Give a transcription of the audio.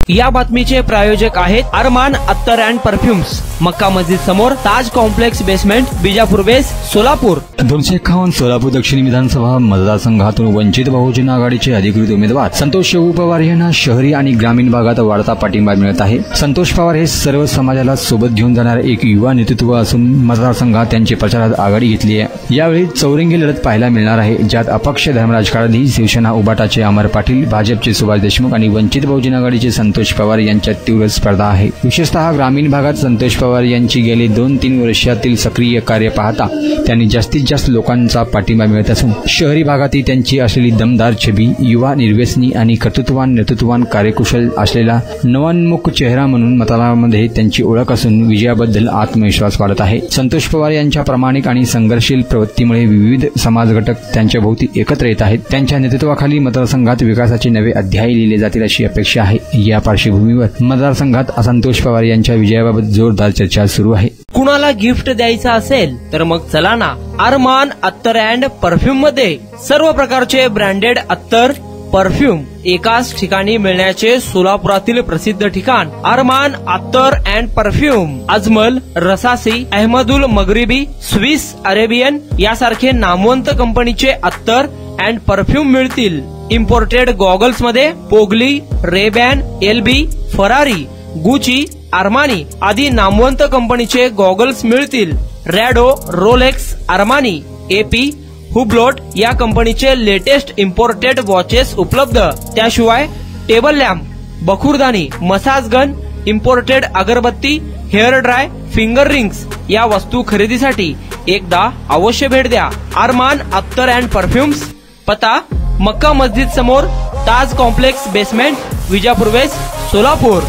या बातमीचे प्रायोजक आहेत अरमान अत्तर अँड परफ्युम्स, मक्का मस्जिद समोर, ताज कॉम्प्लेक्स बेसमेंट, बिजापूर बेस, सोलापूर। 251 सोलापूर दक्षिण विधानसभा मतदारसंघातून वंचित बहुजन आघाडीचे अधिकृत उमेदवार संतोष शेऊ पवार यांना शहरी आणि ग्रामीण भागात वाढता पाठिंबा मिळत आहे। संतोष पवार हे सर्व समाजाला सोबत घेऊन जाणारे एक युवा नेतृत्व असून मतदारसंघात त्यांची प्रचारात आघाडी घेतली आहे। यावेळी चौरंगी लढत पाहायला मिळणार आहे, ज्यात अपक्ष धर्मराज काळदी, शिवसेना उबाटाचे अमर पाटील, भाजपचे सुभाष देशमुख आणि वंचित बहुजन आघाडीचे संतोष पवार यांच्यात तीव्र स्पर्धा आहे। विशेषतः ग्रामीण भागात संतोष पवार यांची गेली 2-3 वर्षातील सक्रिय कार्य पाहता त्यांनी जास्तीत जास्त लोकांचा पाठिंबा मिळत असून शहरी भागातही त्यांची असलेली दमदार छबी, युवा, निर्व्यसनी आणि कर्तृत्ववान नेतृत्ववान कार्यकुशल असलेला नवोन्मुख चेहरा म्हणून मतदारांमध्ये त्यांची ओळख असून विजयाबद्दल आत्मविश्वास वाढत आहे। संतोष पवार यांच्या प्रामाणिक आणि संघर्षशील प्रवृत्तीमुळे विविध समाज घटक त्यांच्या भोवती एकत्र येत आहेत। त्यांच्या नेतृत्वाखाली मतदारसंघात विकासाचे नवे अध्याय लिहिले जातील अशी अपेक्षा आहे। या पार्श्वभूमीवर मतदारसंघात संतोष पवार यांच्या विजयाबाबत जोरदार चर्चा सुरू आहे। कुणाला गिफ्ट द्यायचं असेल तर मग चला ना अरमान अत्तर अँड परफ्यूम मध्ये। सर्व प्रकारचे ब्रँडेड अत्तर, परफ्यूम एकाच ठिकाणी मिळण्याचे सोलापुरातील प्रसिद्ध ठिकाण Arman Attar and perfume. Ajmal, Rasasi, Ahmed Al Maghribi, Swiss Arabian यासारखे नामवंत कंपनीचे अत्तर अँड परफ्यूम मिळतील। इम्पोर्टेड गॉगल्स मध्ये पोगली, रेबॅन, एलबी, फरारी, गुची, अरमानी आदी नामवंत कंपनीचे गॉगल्स मिळतील। Rado, Rolex, Armani, AP, Hublot या कंपनीचे लेटेस्ट इम्पोर्टेड वॉचेस उपलब्ध। त्याशिवाय टेबल लॅम्प, बखुरदानी, मसाज गन, इम्पोर्टेड अगरबत्ती, हेअर ड्राय, फिंगर रिंग्स या वस्तू खरेदीसाठी एकदा अवश्य भेट द्या अरमान अत्तर अँड परफ्यूम्स। पता मक्का मस्जिद समोर, Taj complex basement, Vijapur west, Solapur.